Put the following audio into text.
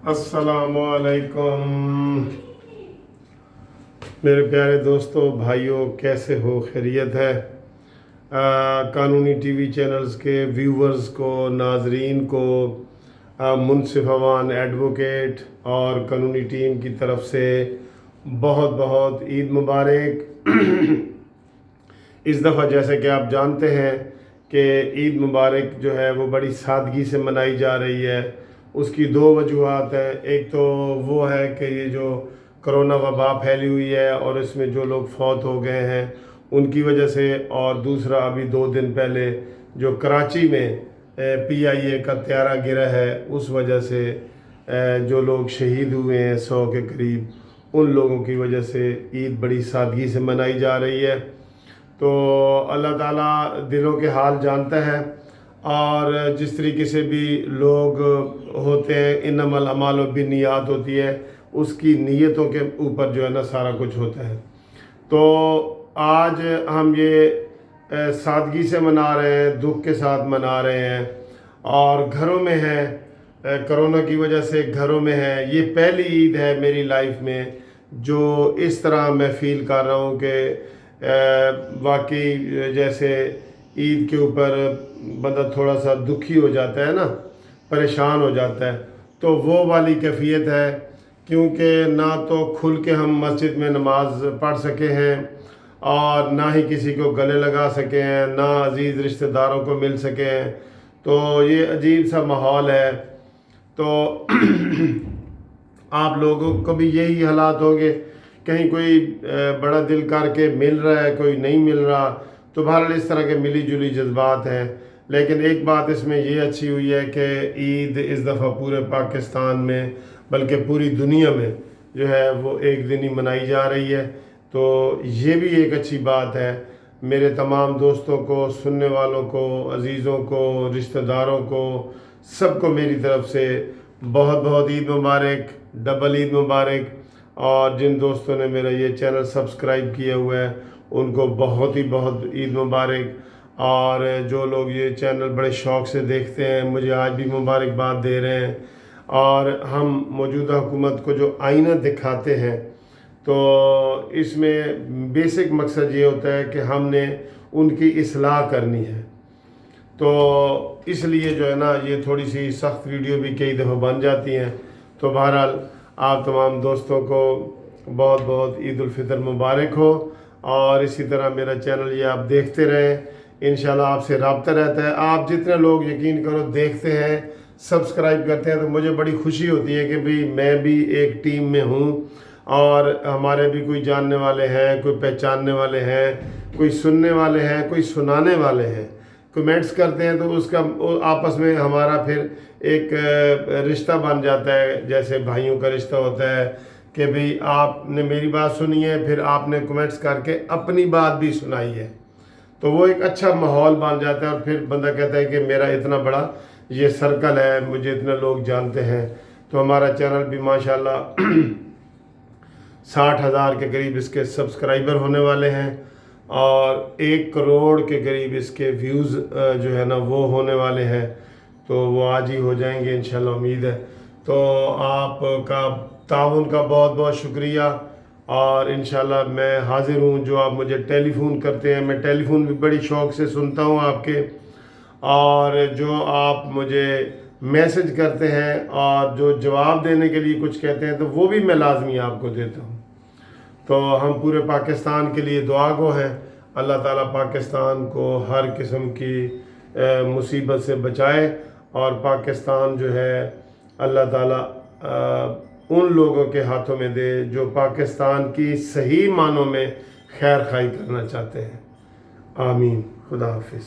अस्सलामुअलैकुम मेरे प्यारे दोस्तों भाइयों, कैसे हो? खैरियत है? कानूनी टीवी चैनल्स के व्यूवर्स को, नाजरीन को, मुनसिफ अवान एडवोकेट और कानूनी टीम की तरफ से बहुत बहुत ईद मुबारक। इस दफ़ा जैसे कि आप जानते हैं कि ईद मुबारक जो है वो बड़ी सादगी से मनाई जा रही है। उसकी दो वजूहात हैं। एक तो वो है कि ये जो कोरोना वबा फैली हुई है और इसमें जो लोग फौत हो गए हैं उनकी वजह से, और दूसरा अभी 2 दिन पहले जो कराची में PIA का त्यारा गिरा है उस वजह से जो लोग शहीद हुए हैं 100 के करीब, उन लोगों की वजह से ईद बड़ी सादगी से मनाई जा रही है। तो अल्लाह ताला दिलों के हाल जानता है, और जिस तरीके से भी लोग होते हैं, इन्नमल अमाल बिन्नियात होती है, उसकी नीयतों के ऊपर जो है ना सारा कुछ होता है। तो आज हम ये सादगी से मना रहे हैं, दुख के साथ मना रहे हैं, और घरों में हैं, कोरोना की वजह से घरों में है। ये पहली ईद है मेरी लाइफ में जो इस तरह मैं फ़ील कर रहा हूँ कि वाकई जैसे ईद के ऊपर बंदा थोड़ा सा दुखी हो जाता है ना, परेशान हो जाता है, तो वो वाली कैफियत है। क्योंकि ना तो खुल के हम मस्जिद में नमाज पढ़ सके हैं और ना ही किसी को गले लगा सके हैं, ना अजीज़ रिश्तेदारों को मिल सके हैं। तो ये अजीब सा माहौल है। तो आप लोगों को भी यही हालात होंगे, कहीं कोई बड़ा दिल करके मिल रहा है, कोई नहीं मिल रहा। तो बहरहाल इस तरह के मिली जुली जज्बात हैं। लेकिन एक बात इसमें ये अच्छी हुई है कि ईद इस दफ़ा पूरे पाकिस्तान में बल्कि पूरी दुनिया में जो है वो एक दिन ही मनाई जा रही है। तो ये भी एक अच्छी बात है। मेरे तमाम दोस्तों को, सुनने वालों को, अजीज़ों को, रिश्तेदारों को, सबको मेरी तरफ से बहुत बहुत ईद मुबारक, डबल ईद मुबारक। और जिन दोस्तों ने मेरा ये चैनल सब्सक्राइब किया हुआ है उनको बहुत ईद मुबारक। और जो लोग ये चैनल बड़े शौक़ से देखते हैं मुझे आज भी मुबारकबाद दे रहे हैं। और हम मौजूदा हुकूमत को जो आईना दिखाते हैं तो इसमें बेसिक मकसद ये होता है कि हमने उनकी इस्लाह करनी है। तो इसलिए जो है ना ये थोड़ी सी सख्त वीडियो भी कई दफ़ा बन जाती हैं। तो बहरहाल आप तमाम दोस्तों को बहुत बहुत ईद उल फितर मुबारक हो, और इसी तरह मेरा चैनल ये आप देखते रहें। इंशाल्लाह आपसे रब्ता रहता है। आप जितने लोग यकीन करो देखते हैं, सब्सक्राइब करते हैं, तो मुझे बड़ी खुशी होती है कि भाई मैं भी एक टीम में हूँ और हमारे भी कोई जानने वाले हैं, कोई पहचानने वाले हैं, कोई सुनने वाले हैं, कोई सुनाने वाले हैं। कमेंट्स करते हैं तो उसका आपस में हमारा फिर एक रिश्ता बन जाता है, जैसे भाइयों का रिश्ता होता है कि भाई आपने मेरी बात सुनी है, फिर आपने कमेंट्स करके अपनी बात भी सुनाई है। तो वो एक अच्छा माहौल बन जाता है, और फिर बंदा कहता है कि मेरा इतना बड़ा ये सर्कल है, मुझे इतने लोग जानते हैं। तो हमारा चैनल भी माशाल्लाह 60,000 के करीब इसके सब्सक्राइबर होने वाले हैं, और 1 करोड़ के करीब इसके व्यूज़ जो है ना वो होने वाले हैं। तो वो आज ही हो जाएंगे इंशाल्लाह, उम्मीद है। तो आपका ताउन का बहुत बहुत शुक्रिया, और इंशाल्लाह मैं हाज़िर हूँ। जो आप मुझे टेलीफ़ोन करते हैं, मैं टेलीफ़ोन भी बड़ी शौक़ से सुनता हूँ आपके, और जो आप मुझे मैसेज करते हैं और जो जवाब देने के लिए कुछ कहते हैं तो वो भी मैं लाजमी आपको देता हूँ। तो हम पूरे पाकिस्तान के लिए दुआ गो हैं। अल्लाह ताला पाकिस्तान को हर किस्म की मुसीबत से बचाए, और पाकिस्तान जो है अल्लाह ताला उन लोगों के हाथों में दे जो पाकिस्तान की सही मानों में खैर खाई करना चाहते हैं। आमीन। खुदा हाफिज़।